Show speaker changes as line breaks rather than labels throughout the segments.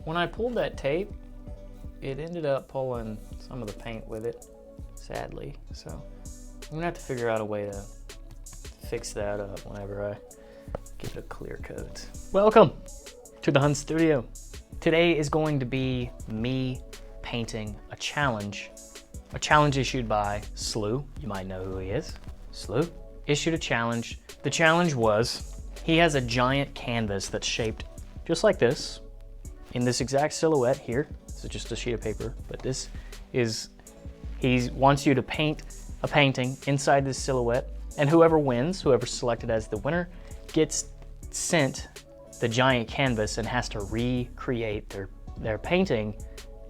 When I pulled that tape, it ended up pulling some of the paint with it, sadly. So I'm gonna have to figure out a way to fix that up whenever I give it a clear coat. Welcome to the Hunt Studio. Today is going to be me painting a challenge issued by Slew. You might know who he is. Slew issued a challenge. The challenge was, he has a giant canvas that's shaped just like this, in this exact silhouette here. This is just a sheet of paper, but this is, he wants you to paint a painting inside this silhouette, and whoever wins, whoever's selected as the winner, gets sent the giant canvas and has to recreate their painting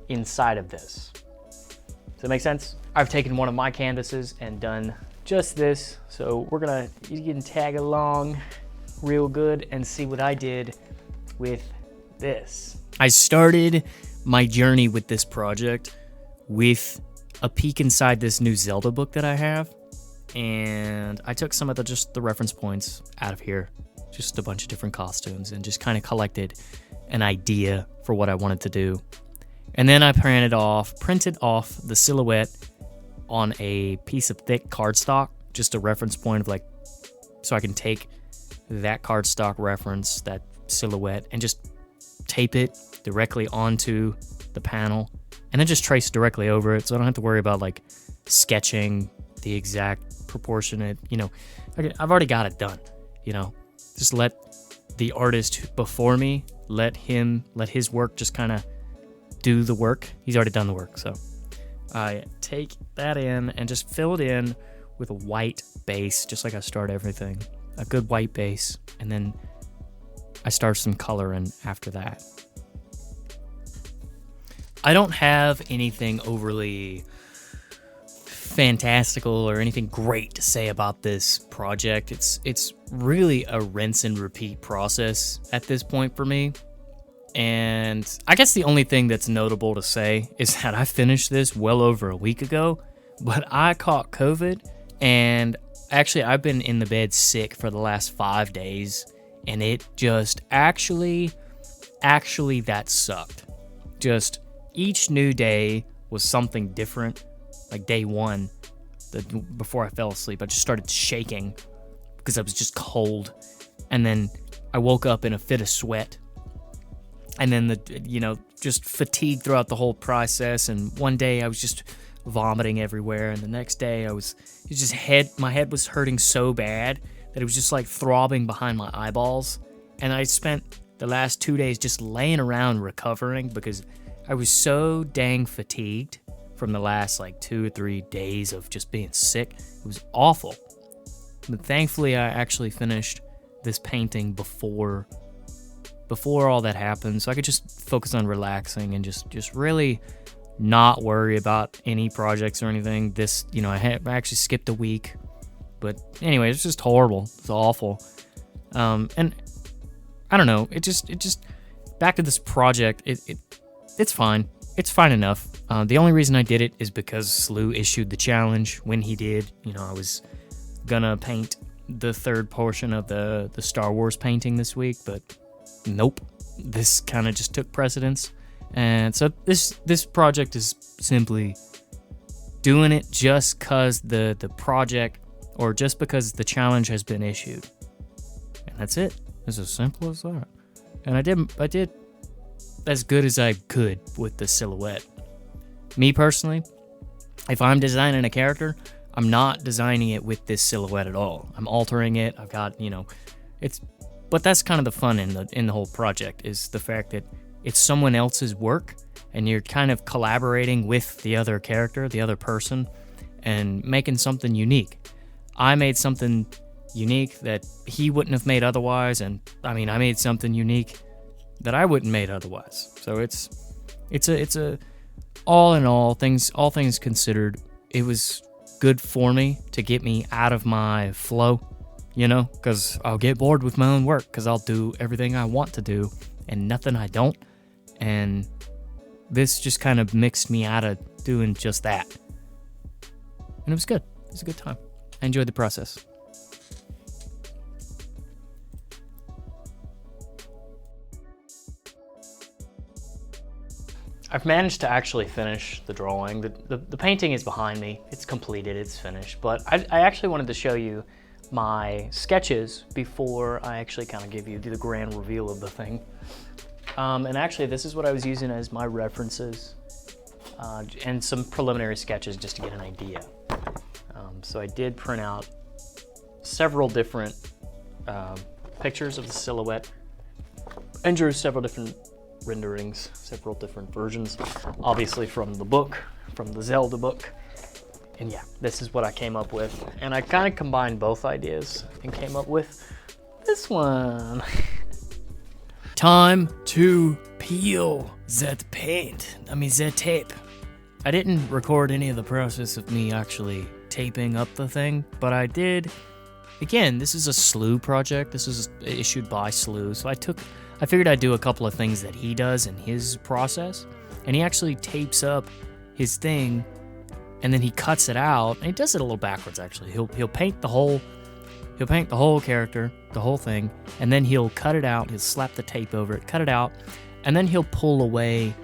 inside of this. Does that make sense? I've taken one of my canvases and done just this, so you can tag along real good and see what I did with this. I started my journey with this project with a peek inside this new Zelda book that I have, and I took some of the reference points out of here, just a bunch of different costumes, and just kind of collected an idea for what I wanted to do. And then I printed off the silhouette on a piece of thick cardstock, just a reference point of so I can take that cardstock reference, that silhouette, and just tape it directly onto the panel, and then just trace directly over it, so I don't have to worry about sketching the exact proportionate, I've already got it done, just let the artist before me, let his work just kind of do the work. He's already done the work, so I take that in and just fill it in with a white base, just like I start everything, a good white base, and then I start some coloring after that. I don't have anything overly fantastical or anything great to say about this project. It's really a rinse and repeat process at this point for me. And I guess the only thing that's notable to say is that I finished this well over a week ago, but I caught COVID, and actually I've been in the bed sick for the last 5 days, and it just actually that sucked. Just each new day was something different. Like day one, before I fell asleep, I just started shaking because I was just cold, and then I woke up in a fit of sweat. And then just fatigue throughout the whole process. And one day I was just vomiting everywhere. And the next day my head was hurting so bad that it was just throbbing behind my eyeballs. And I spent the last 2 days just laying around recovering because I was so dang fatigued from the last 2 or 3 days of just being sick. It was awful. But thankfully I actually finished this painting before all that happened, so I could just focus on relaxing and just really not worry about any projects or anything. This, I actually skipped a week, but anyway, it's just horrible. It's awful. And I don't know. It just back to this project. It's fine. It's fine enough. The only reason I did it is because Slew issued the challenge when he did. I was gonna paint the third portion of the Star Wars painting this week, but nope, this kind of just took precedence. And so this project is simply doing it just because the project, or just because the challenge has been issued. And that's it. It's as simple as that. And I did as good as I could with the silhouette. Me personally, if I'm designing a character, I'm not designing it with this silhouette at all. I'm altering it. I've got, but that's kind of the fun in the whole project, is the fact that it's someone else's work and you're kind of collaborating with the other character, the other person, and making something unique. I made something unique that he wouldn't have made otherwise, and I made something unique that I wouldn't have made otherwise. So it's a all in all things considered, it was good for me to get me out of my flow. Because I'll get bored with my own work because I'll do everything I want to do and nothing I don't. And this just kind of mixed me out of doing just that. And it was good. It was a good time. I enjoyed the process. I've managed to actually finish the drawing. The painting is behind me. It's completed, it's finished. But I actually wanted to show you my sketches before I actually kind of give you the grand reveal of the thing. And actually, this is what I was using as my references and some preliminary sketches just to get an idea. So I did print out several different pictures of the silhouette and drew several different renderings, several different versions, obviously from the book, from the Zelda book. And yeah, this is what I came up with. And I kind of combined both ideas and came up with this one. Time to peel that paint. That tape. I didn't record any of the process of me actually taping up the thing, but I did. Again, this is a Slew project. This is issued by Slew, so I figured I'd do a couple of things that he does in his process, and he actually tapes up his thing, and then he cuts it out, and he does it a little backwards actually. He'll paint the whole character, the whole thing, and then he'll cut it out. He'll slap the tape over it, cut it out, and then he'll pull away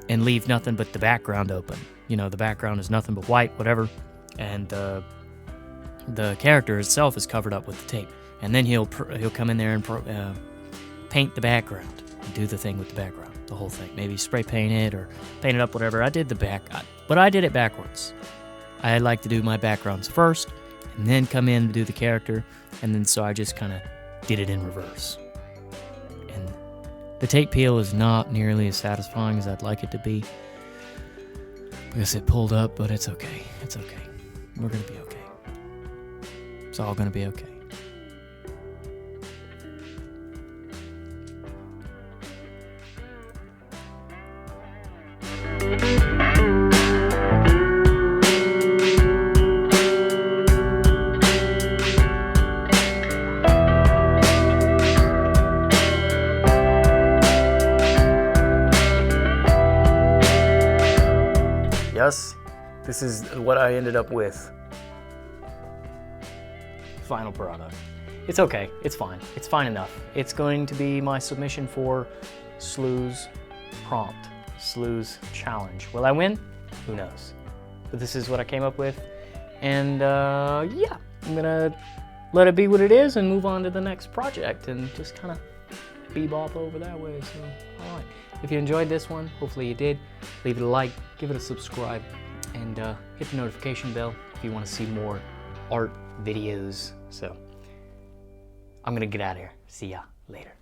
and leave nothing but the background open. You know, the background is nothing but white, whatever, and the character itself is covered up with the tape. And then he'll come in there and paint the background and do the thing with the background, the whole thing. Maybe spray paint it or paint it up, whatever. I did but I did it backwards. I like to do my backgrounds first and then come in to do the character, and then so I just kind of did it in reverse. And the tape peel is not nearly as satisfying as I'd like it to be because it pulled up, but it's okay. It's okay. We're gonna be okay. It's all gonna be okay. Yes, this is what I ended up with. Final product. It's okay, it's fine. It's fine enough. It's going to be my submission for Slew's prompt, Slew's challenge. Will I win? Who knows? But this is what I came up with. And yeah, I'm gonna let it be what it is and move on to the next project and just kind of bebop over that way. So, all right. If you enjoyed this one, hopefully you did, leave it a like, give it a subscribe, and hit the notification bell if you want to see more art videos. So, I'm gonna get out of here. See ya later.